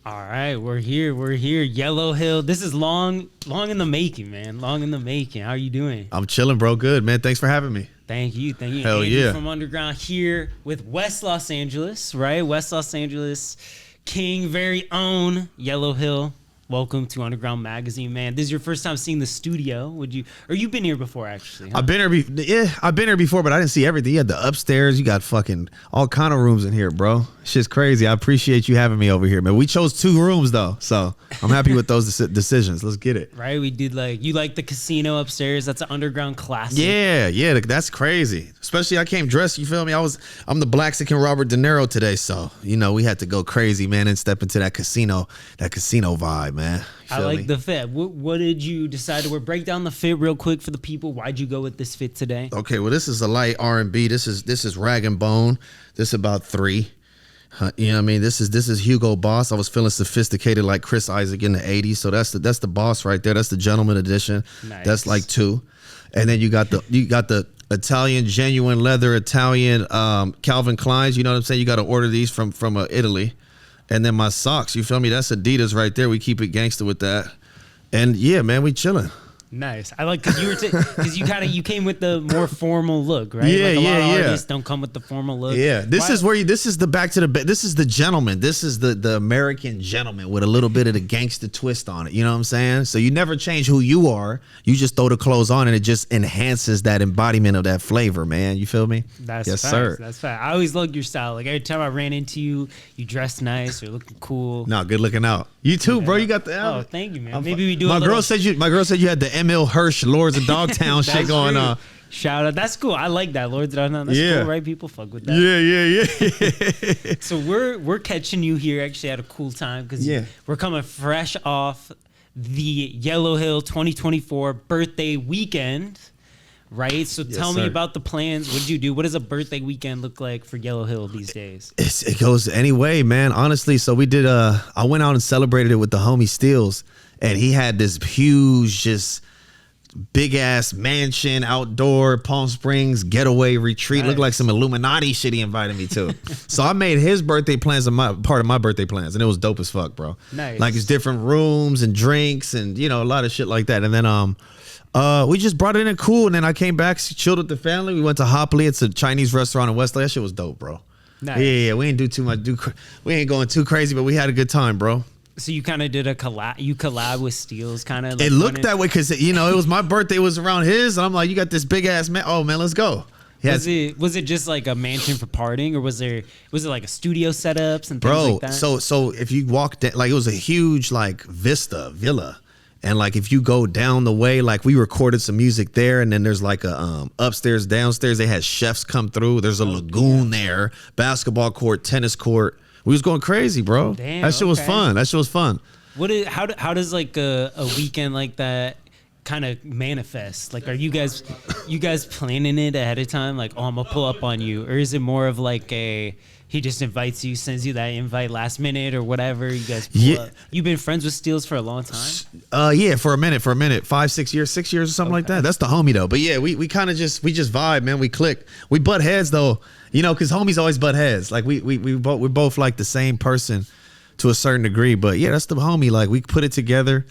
All right, we're here. YeloHill. This is long in the making, man. Long in the making. How are you doing? I'm chilling, bro. Good, man. Thanks for having me. Thank you. Hell Andrew yeah. from Underground here with West Los Angeles, right? West Los Angeles, King, very own YeloHill. Welcome to Underground Magazine, man. This is your first time seeing the studio. You've been here before, actually? Huh? I've been here before, but I didn't see everything. You had the upstairs. You got fucking all kind of rooms in here, bro. Shit's crazy. I appreciate you having me over here, man. We chose 2 rooms though, so I'm happy with those decisions. Let's get it. Right? We did you like the casino upstairs. That's an underground classic. Yeah, that's crazy. Especially I came dressed. You feel me? I'm the Blaxican Robert De Niro today, so we had to go crazy, man, and step into that casino vibe, man. I like the fit. What did you decide to wear? Break down the fit real quick for the people. Why'd you go with this fit today? Okay, well, this is a light R&B. This is Rag and Bone. This is about 3. You know what I mean? This is Hugo Boss. I was feeling sophisticated like Chris Isaac in the 80s. So that's the Boss right there. That's the gentleman edition. Nice. That's like 2. And then you got the Italian genuine leather Italian Calvin Kleins. You know what I'm saying? You got to order these from Italy. And then my socks, you feel me? That's Adidas right there. We keep it gangster with that. And yeah, man, we chilling. Nice. I like because you came with the more formal look, right? Yeah, like a lot of yeah. artists don't come with the formal look. Yeah, this is the gentleman. This is the American gentleman with a little bit of the gangster twist on it. You know what I'm saying? So you never change who you are. You just throw the clothes on, and it just enhances that embodiment of that flavor, man. You feel me? That's yes, facts. sir. That's fact. I always love your style. Like every time I ran into you, you dressed nice. You're looking cool. No, good looking out. You too, bro. You got the. Oh, thank you, man. Maybe we do. My girl said you had the Emil Hirsch Lords of Dogtown shit going on. Shout out. That's cool. I like that. Lords of Dogtown. That's cool, right? People fuck with that. Yeah. So we're catching you here actually at a cool time because we're coming fresh off the YeloHill 2024 birthday weekend. Right, so tell me about the plans. What did you do? What does a birthday weekend look like for YeloHill these days? It goes any way, man. Honestly, so we did. I went out and celebrated it with the homie Steels, and he had this huge, just big ass mansion, outdoor Palm Springs getaway retreat. Nice. Looked like some Illuminati shit he invited me to. So I made his birthday plans part of my birthday plans, and it was dope as fuck, bro. Nice. Like it's different rooms and drinks and a lot of shit like that, and then we just brought it in cool, and then I came back, chilled with the family. We went to Hopley. It's a Chinese restaurant in Westlake. That shit was dope, bro. Nice. Yeah. We ain't do too much. We ain't going too crazy, but we had a good time, bro. So you kind of did a collab. You collab with Steels, kind of. Like it looked that way because it was my birthday. It was around his, and I'm like, you got this big ass man. Oh man, let's go. Was it just like a mansion for partying, or was it like a studio setups and things like that? So if you walked in, like it was a huge like villa. And like if you go down the way, like we recorded some music there, and then there's like a upstairs, downstairs. They had chefs come through. There's a lagoon there, basketball court, tennis court. We was going crazy, bro. Damn, that shit was fun. How does like a weekend like that kind of manifest? Like, are you guys planning it ahead of time? Like, oh, I'm gonna pull up on you, or is it more of like he just invites you, sends you that invite last minute or whatever? You guys pull up. You've been friends with Steels for a long time? Yeah, for a minute, 5-6 years, 6 years or something like that. That's the homie though. But yeah, we kind of just vibe, man. We click. We butt heads though, because homies always butt heads. Like we're both like the same person to a certain degree. But yeah, that's the homie. Like we put it together.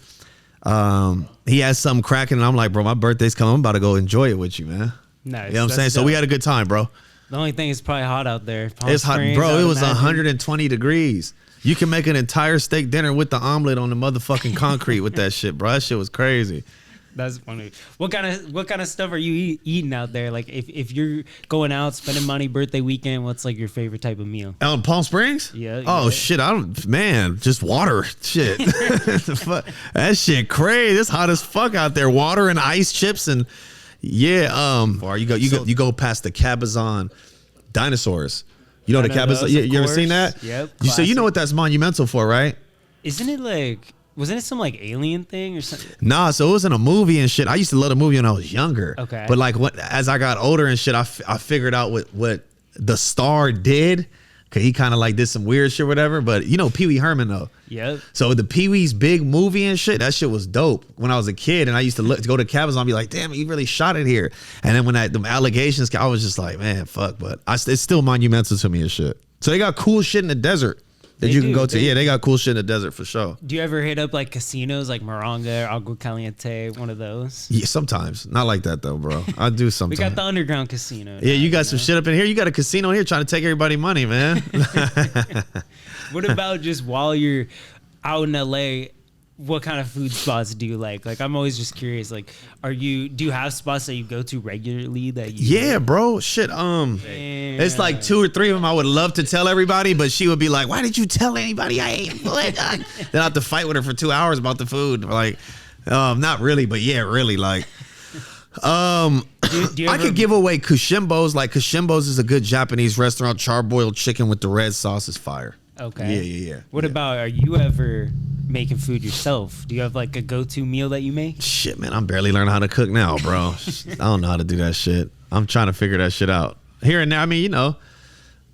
He has something cracking, and I'm like, bro, my birthday's coming. I'm about to go enjoy it with you, man. Nice. You know what I'm saying? So we had a good time, bro. The only thing is probably hot out there. It's hot, bro. It was 120 degrees. You can make an entire steak dinner with the omelet on the motherfucking concrete with that shit, bro. That shit was crazy. That's funny. What kind of stuff are you eating out there? Like if you're going out spending money birthday weekend, what's like your favorite type of meal? Out in Palm Springs? Yeah. Oh shit! Just water. Shit. That shit crazy. It's hot as fuck out there. Water and ice chips and. Yeah, you go past the Cabazon dinosaurs. You know the Cabazon. You ever seen that? Yep. So you know what that's monumental for, right? Isn't it like? Wasn't it some like alien thing or something? Nah, so it was in a movie and shit. I used to love the movie when I was younger. Okay. But like as I got older and shit, I figured out what the star did. Cause he kind of like did some weird shit, or whatever. But Pee Wee Herman though. Yep. So the Pee Wee's big movie and shit, that shit was dope when I was a kid, and I used to go to Cabazon and be like, damn, he really shot it here. And then when the allegations, I was just like, man, fuck. But it's still monumental to me and shit. So they got cool shit in the desert. that you can go to. Yeah, they got cool shit in the desert for sure. Do you ever hit up like casinos like Moronga or Agua Caliente, one of those? Yeah, sometimes. Not like that though, bro. I do sometimes. We got the underground casino. Yeah, you got some shit up in here. You got a casino in here trying to take everybody money, man. What about just while you're out in LA? What kind of food spots do you like? Like, I'm always just curious. Like, do you have spots that you go to regularly that you? Yeah, bro. Shit. It's like 2 or 3 of them I would love to tell everybody, but she would be like, "Why did you tell anybody I ate?" Then I have to fight with her for 2 hours about the food. Like, not really, but yeah, really. Like, I could give away Kushimbos. Like, Kushimbos is a good Japanese restaurant. Charbroiled chicken with the red sauce is fire. Okay. Yeah. What about, are you ever making food yourself? Do you have like a go-to meal that you make? Shit, man, I'm barely learning how to cook now, bro. I don't know how to do that shit. I'm trying to figure that shit out. Here and there, I mean, you know,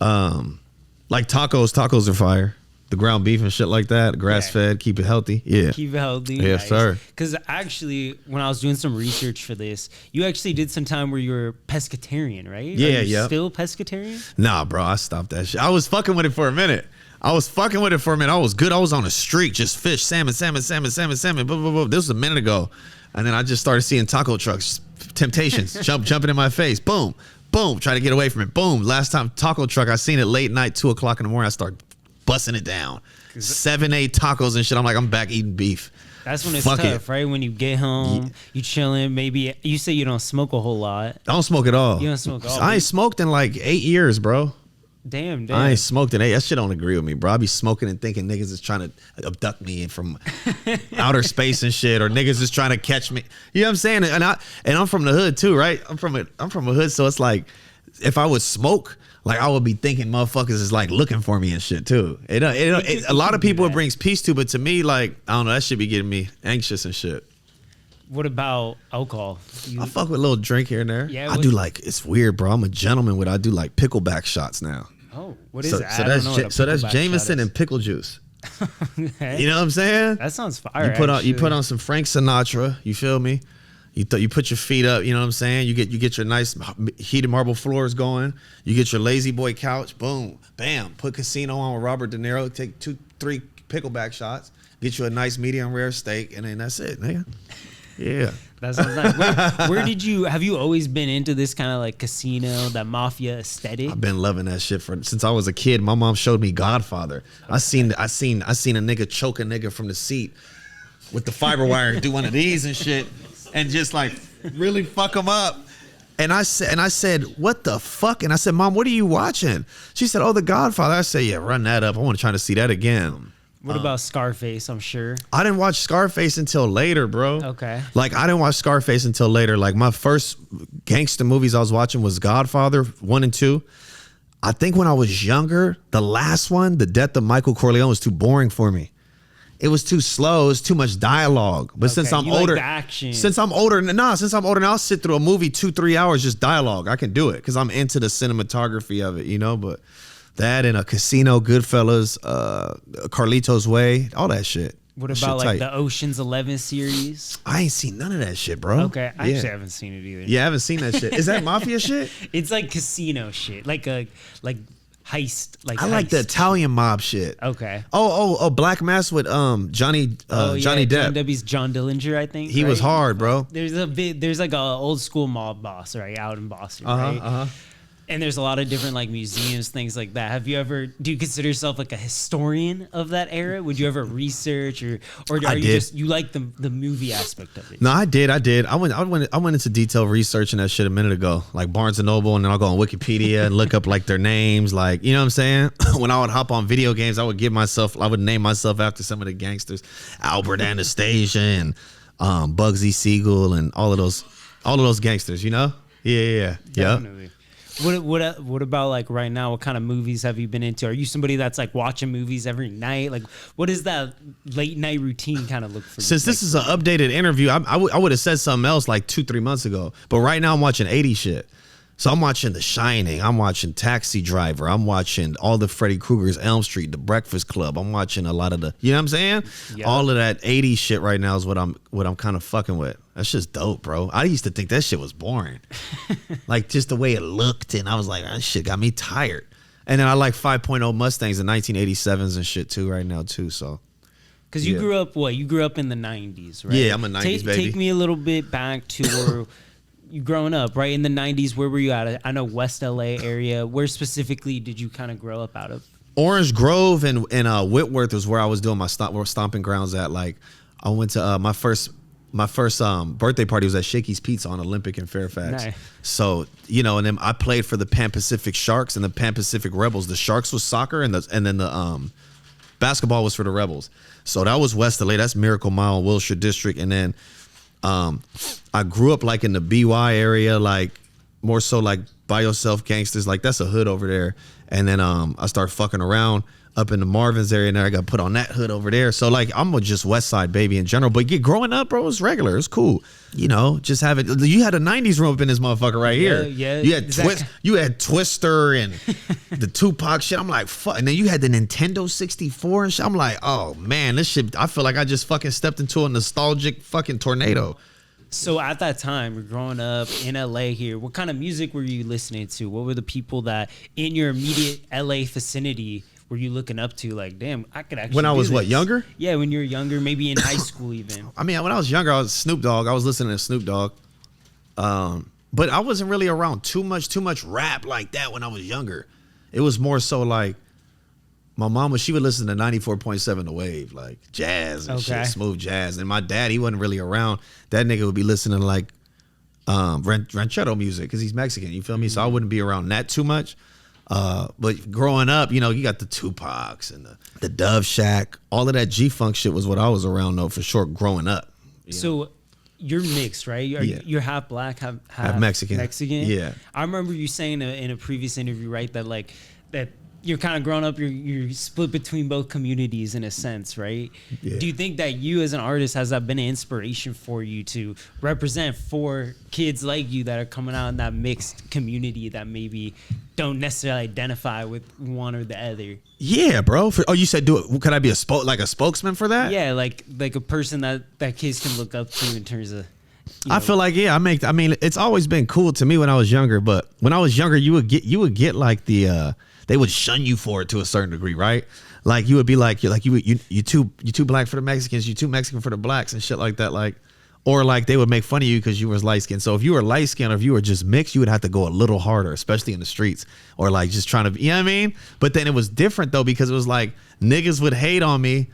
like tacos are fire. The ground beef and shit like that, grass-fed, keep it healthy. Yeah. Keep it healthy. Yes, nice. sir. Because actually, when I was doing some research for this, you actually did some time where you were pescatarian, right? Yeah, yeah. Still pescatarian? Nah, bro, I stopped that shit. I was fucking with it for a minute. I was good. I was on a streak, just fish, salmon. Blah, blah, blah. This was a minute ago. And then I just started seeing taco trucks, temptations, jumping in my face. Boom, boom, try to get away from it. Boom. Last time taco truck, I seen it late night, 2 o'clock in the morning. I start busting it down. 7, 8 tacos and shit. I'm like, I'm back eating beef. That's when it's tough, right? When you get home, you chilling. Maybe you say you don't smoke a whole lot. I don't smoke at all. You don't smoke at all. I ain't smoked in like 8 years, bro. Damn. I ain't smoked in 8. That shit don't agree with me, bro. I be smoking and thinking niggas is trying to abduct me from outer space and shit, or niggas is trying to catch me. You know what I'm saying? And I'm from the hood too, right? I'm from a hood, so it's like if I would smoke, like I would be thinking motherfuckers is like looking for me and shit too. A lot of people it brings peace to, but to me, like I don't know, that shit be getting me anxious and shit. What about alcohol? I fuck with a little drink here and there. Yeah, I do like, it's weird, bro. I'm a gentleman with, I do like pickleback shots now. Oh, what is that? So that's Jameson and pickle juice. Okay. You know what I'm saying? That sounds fire. You put on some Frank Sinatra. You feel me? You put your feet up. You know what I'm saying? You get your nice heated marble floors going. You get your lazy boy couch. Boom, bam. Put Casino on with Robert De Niro. Take 2, 3 pickleback shots. Get you a nice medium rare steak, and then that's it, nigga. Yeah. That sounds nice. Where have you always been into this kind of like casino, that mafia aesthetic? I've been loving that shit since I was a kid. My mom showed me Godfather. Okay. I seen a nigga choke a nigga from the seat with the fiber wire and do one of these and shit, and just like really fuck him up. And I said, what the fuck? And I said, Mom, what are you watching? She said, oh, The Godfather. I said, yeah, run that up. I want to try to see that again. What about Scarface? I'm sure. I didn't watch Scarface until later, bro. Okay. Like, I didn't watch Scarface until later. Like, my first gangster movies I was watching was Godfather 1 and 2. I think when I was younger, the last one, The Death of Michael Corleone, was too boring for me. It was too slow. It was too much dialogue. But since I'm older, since I'm older now, I'll sit through a movie 2-3 hours just dialogue. I can do it because I'm into the cinematography of it, you know. But that and a Casino, Goodfellas, Carlito's Way, all that shit. What about like the Ocean's 11 series? I ain't seen none of that shit, bro. Okay, I actually haven't seen it either. Yeah, I haven't seen that shit. Is that mafia shit? It's like casino shit, like heist. I like the Italian mob shit. Okay. Oh, Black Mass with Johnny Depp. John Depp's John Dillinger, I think. He was hard, bro. There's like a old school mob boss, right, out in Boston, right? And there's a lot of different like museums, things like that. Do you consider yourself like a historian of that era? Would you ever research or you like the movie aspect of it? No, I did. I went into detailed research and that shit a minute ago, like Barnes and Noble, and then I'll go on Wikipedia and look up like their names, like, you know what I'm saying? When I would hop on video games, I would name myself after some of the gangsters, Albert Anastasia and Bugsy Siegel and all of those gangsters, you know? Yeah. Definitely. What about like right now? What kind of movies have you been into? Are you somebody that's like watching movies every night? Like, what does that late night routine kind of look for you? Since this is an updated interview, I would have said something else like 2-3 months ago. But right now I'm watching 80s shit. So I'm watching The Shining. I'm watching Taxi Driver. I'm watching all the Freddy Krueger's Elm Street, The Breakfast Club. I'm watching a lot of you know what I'm saying? Yeah. All of that 80s shit right now is what I'm kind of fucking with. That's just dope, bro. I used to think that shit was boring. Like just the way it looked, and I was like, that shit got me tired. And then I like 5.0 Mustangs and 1987s and shit too right now too. So. Because you grew up, what? You grew up in the 90s, right? Yeah, I'm a 90s baby. Take me a little bit back to where you growing up, right? In the 90s, where were you at? I know West LA area. Where specifically did you kind of grow up out of? Orange Grove and Whitworth was where I was doing my stomping grounds at. Like, I went to my first birthday party was at Shakey's Pizza on Olympic in Fairfax. Nice. So, you know, and then I played for the Pan Pacific Sharks and the Pan Pacific Rebels. The Sharks was soccer and then the basketball was for the Rebels. So that was West LA. That's Miracle Mile, Wilshire District. And then I grew up like in the BY area, like more so like by yourself gangsters. Like that's a hood over there. And then I started fucking around up in the Marvin's area, and I got put on that hood over there. So like I'm a just West Side baby in general. But growing up, bro, it was regular. It was cool. You know, just have it. You had a 90s room up in this motherfucker right here. Yeah. You had Twister and the Tupac shit. I'm like, fuck. And then you had the Nintendo 64 and shit. I'm like, oh man, this shit. I feel like I just fucking stepped into a nostalgic fucking tornado. So at that time, you're growing up in LA here. What kind of music were you listening to? What were the people that in your immediate LA vicinity were you looking up to? Like, damn, I could actually. When I was do this. younger? Yeah, when you were younger, maybe in high school even. I mean, when I was younger, I was Snoop Dogg. I was listening to Snoop Dogg. But I wasn't really around too much rap like that when I was younger. It was more so like my mama, she would listen to 94.7 The Wave, like jazz and shit, smooth jazz. And my dad, he wasn't really around. That nigga would be listening to like ranchero music because he's Mexican, you feel me? So I wouldn't be around that too much. But growing up, you know, you got the Tupacs and the Dove Shack. All of that G-Funk shit was what I was around, though, for sure, growing up. So you're mixed, right? You're half black, half Mexican. Yeah. I remember you saying in a previous interview, right, that you're kind of growing up, you're split between both communities in a sense, right? Yeah. Do you think that you as an artist, has that been an inspiration for you to represent for kids like you that are coming out in that mixed community that maybe don't necessarily identify with one or the other? Yeah, bro. You said do it. Could I be a spokesman for that? Yeah, like a person that kids can look up to in terms of. I feel like I mean, it's always been cool to me when I was younger, but when I was younger, you would get like the they would shun you for it to a certain degree, right? Like you would be like you too black for the Mexicans, you too Mexican for the blacks and shit like that, like, or like they would make fun of you because you was light skinned. So if you were light skinned or if you were just mixed, you would have to go a little harder, especially in the streets or like just trying to, you know what I mean? But then it was different though because it was like niggas would hate on me,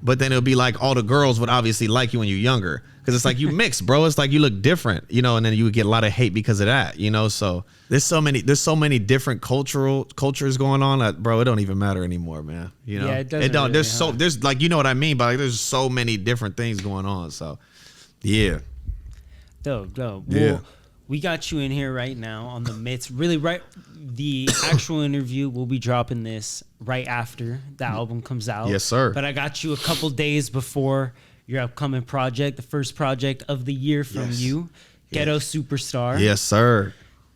but then it would be like all the girls would obviously like you when you're younger. Because it's like you mix, bro. It's like you look different, you know, and then you would get a lot of hate because of that, you know. So there's so many different cultures going on that, bro, it don't even matter anymore, man. You know, yeah, it doesn't. Really, there's like, you know what I mean, but like there's so many different things going on. So yeah. Dope. Yeah. Well, we got you in here right now on the midst. Really, right. The actual interview, we'll be dropping this right after the album comes out. Yes, sir. But I got you a couple days before your upcoming project, the first project of the year from you, Ghetto Superstar. Yes, sir.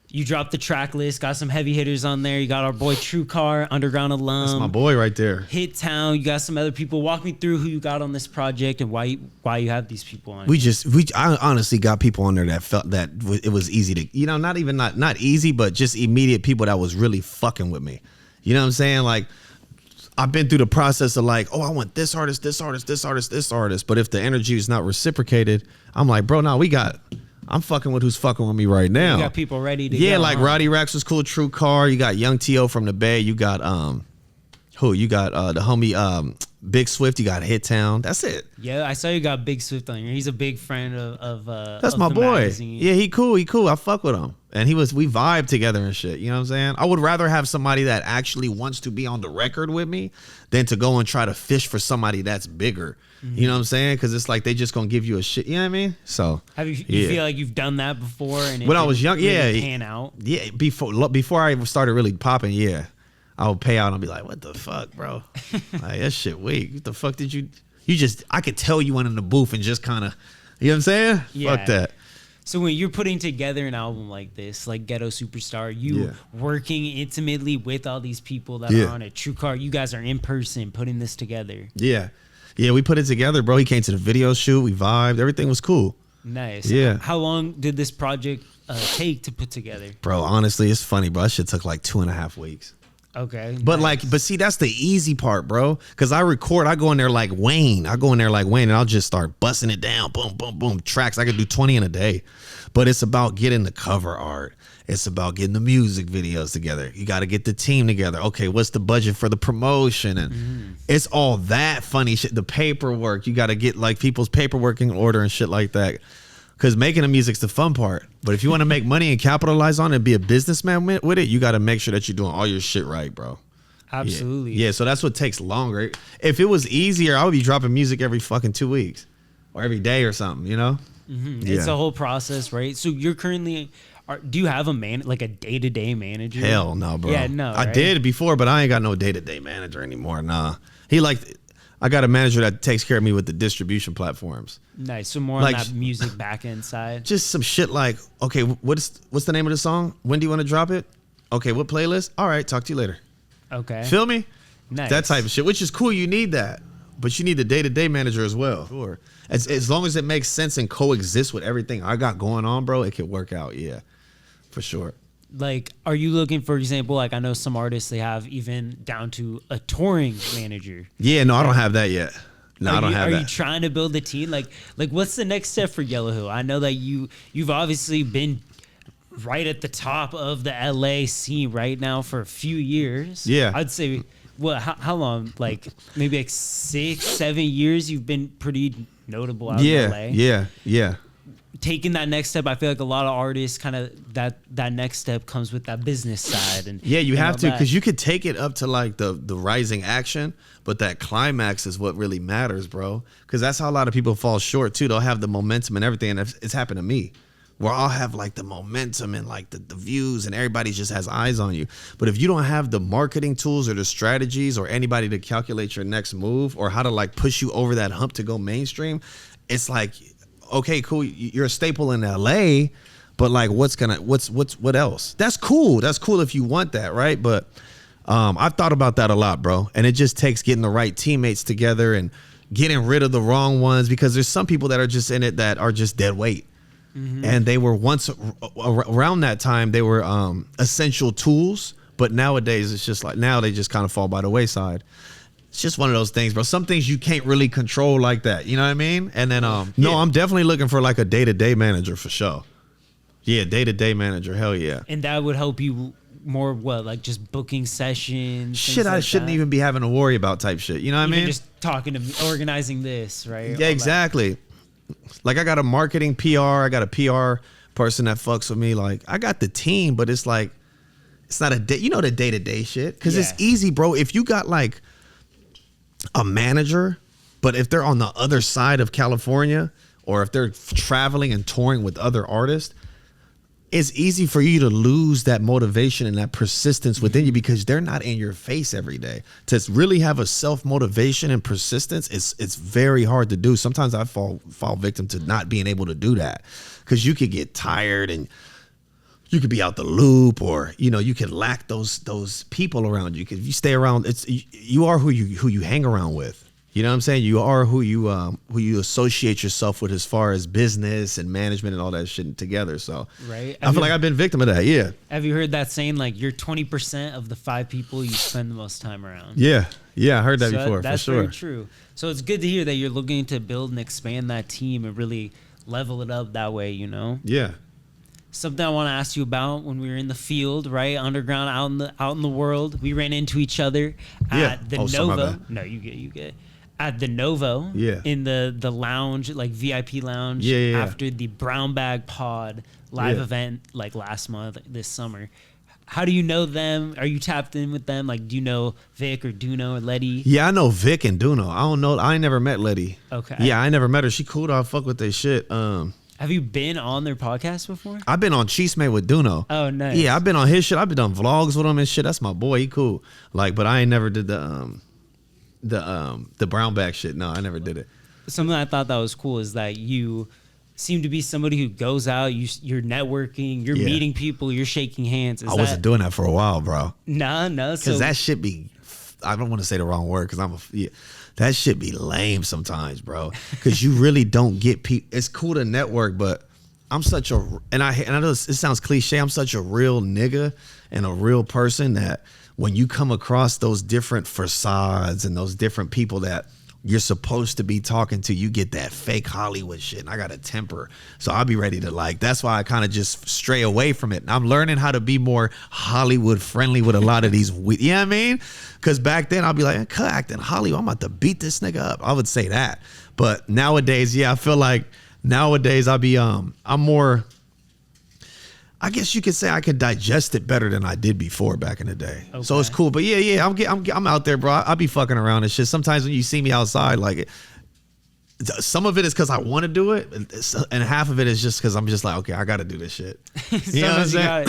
You dropped the track list, got some heavy hitters on there. You got our boy TruCarr, Underground alum. That's my boy right there. Hit Town. You got some other people. Walk me through who you got on this project and why you have these people on. I honestly got people on there that felt that it was easy to, you know, not easy, but just immediate people that was really fucking with me. You know what I'm saying? Like, I've been through the process of like, oh, I want this artist, this artist, this artist, this artist. But if the energy is not reciprocated, I'm like, bro, no, I'm fucking with who's fucking with me right now. You got people ready to go. Yeah, like Rowdy Racks was cool, TruCarr. You got Yhung T.O from the Bay. You got You got the homie Big Swift. You got Hit Town. That's it. Yeah, I saw you got Big Swift on here. He's a big friend of That's my boy. Magazine. Yeah, he cool. I fuck with him. And we vibe together and shit. You know what I'm saying? I would rather have somebody that actually wants to be on the record with me than to go and try to fish for somebody that's bigger. Mm-hmm. You know what I'm saying? Because it's like they just gonna give you a shit. You know what I mean? So you feel like you've done that before? And when I was young, really pan out. Yeah, before I started really popping, yeah, I would pay out and I'd be like, "What the fuck, bro? Like that shit weak. What the fuck did you just? I could tell you went in the booth and just kind of, you know what I'm saying? Yeah. Fuck that." So when you're putting together an album like this, like Ghetto Superstar, you working intimately with all these people that are on it. TruCarr, you guys are in person putting this together. Yeah, we put it together, bro. He came to the video shoot. We vibed. Everything was cool. Nice. Yeah. How long did this project take to put together? Bro, honestly, it's funny, bro. That shit took like 2.5 weeks. Okay. But nice. but see, that's the easy part, bro. Because I go in there like Wayne. And I'll just start busting it down. Boom, boom, boom. Tracks. I could do 20 in a day. But it's about getting the cover art. It's about getting the music videos together. You got to get the team together. Okay, what's the budget for the promotion? And it's all that funny shit. The paperwork. You got to get like people's paperwork in order and shit like that. Because making the music's the fun part. But if you want to make money and capitalize on it and be a businessman with it, you got to make sure that you're doing all your shit right, bro. Absolutely. Yeah, so that's what takes longer. If it was easier, I would be dropping music every fucking 2 weeks or every day or something, you know? Yeah. It's a whole process, right? So you're currently, do you have like a day-to-day manager? Hell no, bro. Yeah, no. I did before, but I ain't got no day-to-day manager anymore. Nah. I got a manager that takes care of me with the distribution platforms. Nice. So more on that music back-end side. Just some shit like, okay, what's the name of the song? When do you want to drop it? Okay, what playlist? All right, talk to you later. Okay. Feel me? Nice. That type of shit, which is cool. You need that. But you need the day-to-day manager as well. Sure. As long as it makes sense and coexists with everything I got going on, bro, it could work out. Yeah, for sure. Like, are you looking, for example, like I know some artists, they have even down to a touring manager. Yeah, no, I don't have that yet. No, I don't have that. Are you trying to build a team? Like what's the next step for YeloHill? I know that you've obviously been right at the top of the LA scene right now for a few years. Yeah. I'd say, how long? Like maybe like 6-7 years you've been pretty notable out in LA. Yeah. Taking that next step, I feel like a lot of artists kind of that next step comes with that business side. And yeah, you have to, because you could take it up to like the rising action, but that climax is what really matters, bro. Because that's how a lot of people fall short too. They'll have the momentum and everything, and it's happened to me, where I'll have like the momentum and like the views, and everybody just has eyes on you. But if you don't have the marketing tools or the strategies or anybody to calculate your next move or how to like push you over that hump to go mainstream, it's like, okay, cool, you're a staple in LA, but like what else? That's cool. That's cool if you want that, right? But I've thought about that a lot, bro. And it just takes getting the right teammates together and getting rid of the wrong ones, because there's some people that are just in it that are just dead weight. And they were once around that time, they were essential tools, but nowadays it's just like, now they just kind of fall by the wayside. It's just one of those things, bro. Some things you can't really control like that. You know what I mean? And then, no, I'm definitely looking for like a day-to-day manager for sure. Yeah, day-to-day manager. Hell yeah. And that would help you more, like just booking sessions? Shit, I shouldn't even be having to worry about type shit. You know what I mean? Just talking to organizing this, right? Yeah, exactly. Like I got a marketing PR. I got a PR person that fucks with me. Like I got the team, but it's like, it's not the day-to-day shit. Because it's easy, bro. If you got like a manager, but if they're on the other side of California, or if they're traveling and touring with other artists, it's easy for you to lose that motivation and that persistence within you, because they're not in your face every day. To really have a self-motivation and persistence, it's very hard to do. Sometimes I fall victim to not being able to do that, because you could get tired and you could be out the loop, or you could lack those people around you. Because if you stay around, you are who you hang around with. You know what I'm saying? You are who you associate yourself with, as far as business and management and all that shit together. So right, I feel like I've been victim of that. Yeah. Have you heard that saying, like you're 20% of the 5 people you spend the most time around? Yeah, I heard that before. That's for sure. very true. So it's good to hear that you're looking to build and expand that team and really level it up that way. Yeah. Something I want to ask you about: when we were in the field, right, underground, out in the world, we ran into each other at the Novo. No, you get at the Novo. Yeah. In the lounge, like VIP lounge. Yeah. After the Brown Bag Pod live event, like last month, this summer. How do you know them? Are you tapped in with them? Like, do you know Vic or Duno or Letty? Yeah, I know Vic and Duno. I don't know. I ain't never met Letty. Okay. Yeah, I never met her. She cool. I fuck with their shit. Have you been on their podcast before? I've been on Cheesemate with Duno. Oh, nice. Yeah, I've been on his shit. I've been done vlogs with him and shit. That's my boy. He cool. Like, but I ain't never did the brown bag shit. No, I never did it. Something I thought that was cool is that you seem to be somebody who goes out, you're networking, you're meeting people, you're shaking hands. I wasn't doing that for a while, bro. No. Because that shit be, I don't want to say the wrong word, because that shit be lame sometimes, bro. Because you really don't get people. It's cool to network, but I'm such a, and I know it sounds cliche, I'm such a real nigga and a real person that when you come across those different facades and those different people that you're supposed to be talking to, you get that fake Hollywood shit. And I got a temper. So I'll be ready to like, that's why I kind of just stray away from it. And I'm learning how to be more Hollywood friendly with a lot of these, you know what I mean? Because back then I'll be like, cut acting Hollywood, I'm about to beat this nigga up. I would say that. But nowadays, yeah, I feel like nowadays I'll be, I'm more, I guess you could say I could digest it better than I did before back in the day. Okay. So it's cool. But yeah, I'm out there, bro. I be fucking around and shit. Sometimes when you see me outside, like some of it is because I want to do it, and half of it is just because I'm just like, okay, I got to do this shit.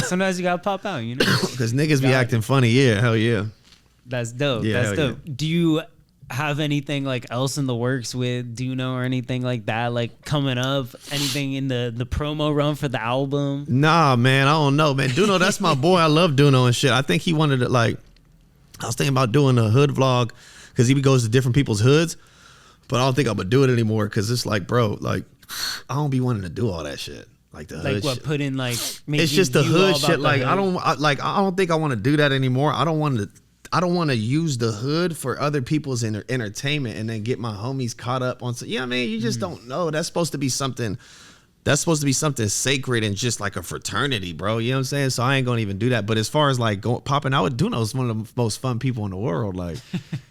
Sometimes you got to pop out, you know? Because niggas be acting funny. Yeah, hell yeah. That's dope. Yeah, that's dope. Yeah. Do you have anything like else in the works with Duno or anything like that, like coming up? Anything in the promo run for the album? Nah, man, I don't know, man. Duno, that's my boy. I love Duno and shit. I think he wanted to, like, I was thinking about doing a hood vlog because he goes to different people's hoods, but I don't think I'm gonna do it anymore because it's like, bro, like, I don't be wanting to do all that shit. Like the hood what shit. Put in like, it's just the hood shit. Like, I don't think I want to do that anymore. I don't want to use the hood for other people's entertainment and then get my homies caught up on. You know what I mean? You just don't know. That's supposed to be something sacred and just like a fraternity, bro. You know what I'm saying? So I ain't gonna even do that. But as far as like popping out with Duno, is one of the most fun people in the world. Like,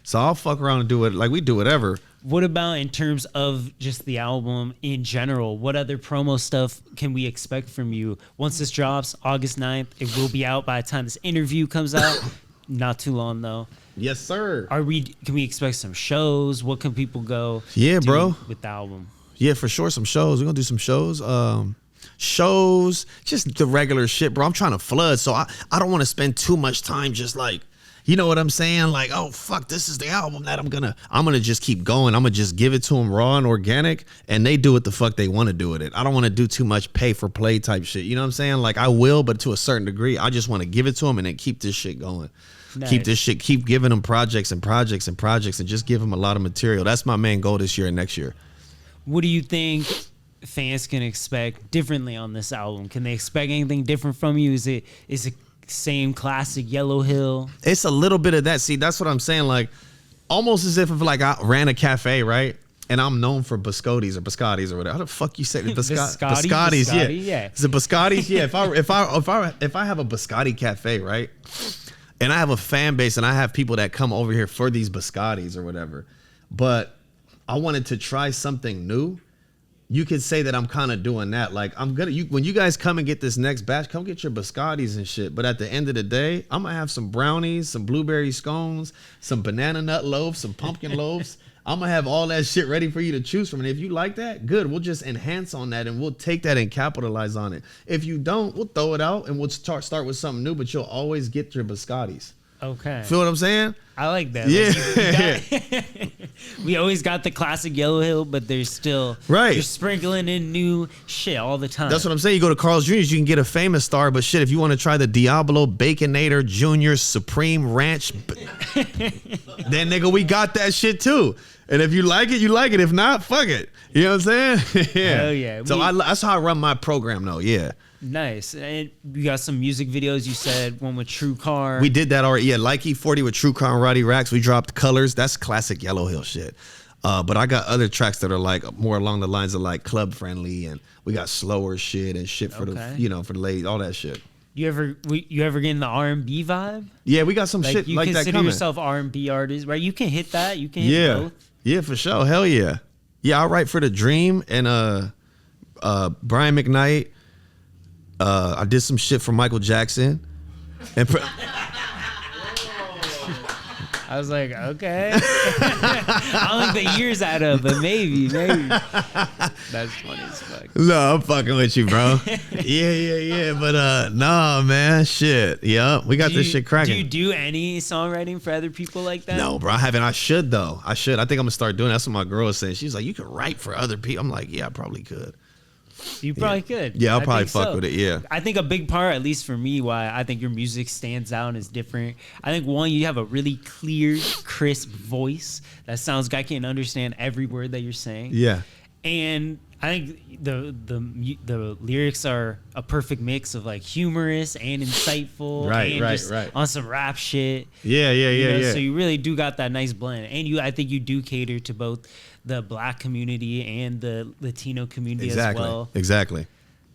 so I'll fuck around and do it. Like, we do whatever. What about in terms of just the album in general? What other promo stuff can we expect from you once this drops August 9th? It will be out by the time this interview comes out. Not too long though. Yes, sir. Can we expect some shows? What can people go? Yeah, bro. With the album. Yeah, for sure. Some shows. We're gonna do some shows. Shows, just the regular shit, bro. I'm trying to flood, so I don't want to spend too much time just like, you know what I'm saying? Like, oh fuck, this is the album that I'm gonna just keep going. I'm gonna just give it to them raw and organic, and they do what the fuck they want to do with it. I don't want to do too much pay for play type shit. You know what I'm saying? Like, I will, but to a certain degree. I just want to give it to them and then keep this shit going. Nice. Keep giving them projects and projects and projects, and just give them a lot of material. That's my main goal this year and next year. What do you think fans can expect differently on this album? Can they expect anything different from you? Is it same classic YeloHill? It's a little bit of that. See, that's what I'm saying. Like, almost as if like I ran a cafe, right? And I'm known for biscottis or whatever. How the fuck you say it? Biscottis, yeah. Is it biscottis? Yeah. If I have a biscotti cafe, right? And I have a fan base and I have people that come over here for these biscottis or whatever, but I wanted to try something new. You could say that I'm kind of doing that. Like, when you guys come and get this next batch, come get your biscottis and shit. But at the end of the day, I'm gonna have some brownies, some blueberry scones, some banana nut loaves, some pumpkin loaves. I'm gonna have all that shit ready for you to choose from. And if you like that, good. We'll just enhance on that and we'll take that and capitalize on it. If you don't, we'll throw it out and we'll start with something new, but you'll always get your biscottis. Okay. Feel what I'm saying? I like that. Yeah. We always got the classic YeloHill, but there's still you're sprinkling in new shit all the time. That's what I'm saying. You go to Carl's Jr.'s, you can get a famous star, but shit, if you want to try the Diablo Baconator Jr. Supreme Ranch, then nigga, we got that shit too. And if you like it, you like it. If not, fuck it. You know what I'm saying? Yeah. Hell yeah. So that's how I run my program though. Yeah. Nice. And you got some music videos, you said, one with TruCarr. We did that already. Yeah, like E40 with TruCarr and Rowdy Racks. We dropped Colors. That's classic YeloHill shit. But I got other tracks that are like more along the lines of like club friendly, and we got slower shit and shit for the for the ladies, all that shit. You ever get in the R&B vibe? Yeah, we got some shit like that coming. You consider yourself R&B artist, right? You can hit that. You can hit both. Yeah, for sure. Hell yeah. Yeah, I write for The Dream and Brian McKnight. I did some shit for Michael Jackson. And I was like, okay. I don't think the years add up, but maybe. That's funny as fuck. No, I'm fucking with you, bro. Yeah. But nah, man, shit. Yeah, we got this shit cracking. Do you do any songwriting for other people like that? No, bro, I haven't. I should though. I think I'm gonna start doing that. That's what my girl was saying. She's like, you can write for other people. I'm like, yeah, I probably could. You probably could. Yeah, I'll probably fuck with it, yeah. I think a big part, at least for me, why I think your music stands out and is different. I think, one, you have a really clear, crisp voice that sounds like I can understand every word that you're saying. Yeah. And I think the lyrics are a perfect mix of like humorous and insightful, and just on some rap shit. Yeah. So you really do got that nice blend, and I think you do cater to both the Black community and the Latino community as well. Exactly.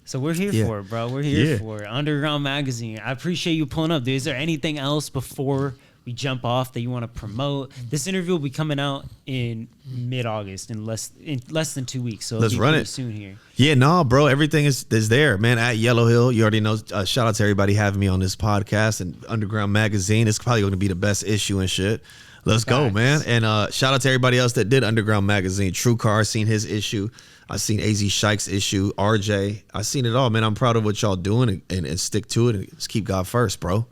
So we're here for it, bro. We're here for it. Underground Magazine. I appreciate you pulling up, dude. Is there anything else before we jump off that you want to promote? This interview will be coming out in mid-August, in less than 2 weeks. So let's run it soon here. Yeah, no, bro. Everything is there, man. At YeloHill, you already know. Shout out to everybody having me on this podcast and Underground Magazine. It's probably going to be the best issue and shit. Let's go, man. And shout out to everybody else that did Underground Magazine. TruCarr, seen his issue. I seen AZ Shike's issue. RJ. I seen it all, man. I'm proud of what y'all doing and stick to it and just keep God first, bro.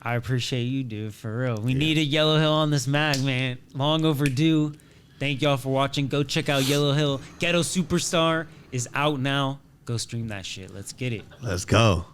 I appreciate you, dude, for real. We needed YeloHill on this mag, man. Long overdue. Thank y'all for watching. Go check out YeloHill. Ghetto Superstar is out now. Go stream that shit. Let's get it. Let's go.